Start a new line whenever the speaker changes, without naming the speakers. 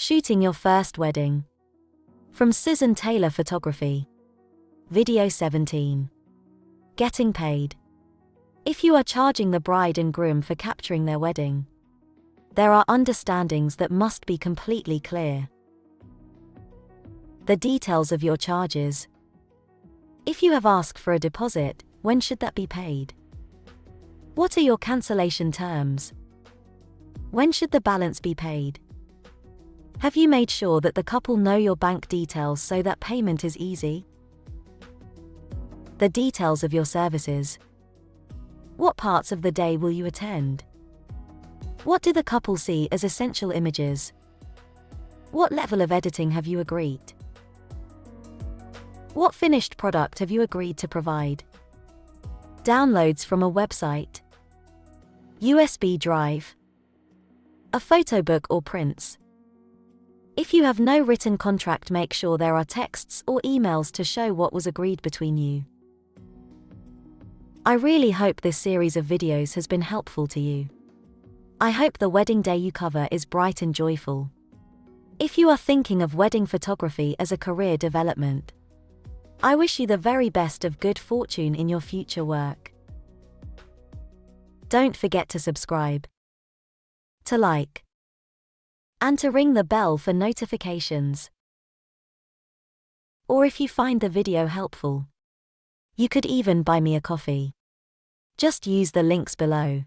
Shooting your first wedding. From Susan Taylor Photography. Video 17. Getting paid. If you are charging the bride and groom for capturing their wedding, there are understandings that must be completely clear. The details of your charges. If you have asked for a deposit, when should that be paid? What are your cancellation terms? When should the balance be paid? Have you made sure that the couple know your bank details so that payment is easy? The details of your services. What parts of the day will you attend? What do the couple see as essential images? What level of editing have you agreed? What finished product have you agreed to provide? Downloads from a website, USB drive, a photo book or prints. If you have no written contract, make sure there are texts or emails to show what was agreed between you. I really hope this series of videos has been helpful to you. I hope the wedding day you cover is bright and joyful. If you are thinking of wedding photography as a career development, I wish you the very best of good fortune in your future work. Don't forget to subscribe, to like, and to ring the bell for notifications. Or if you find the video helpful, you could even buy me a coffee. Just use the links below.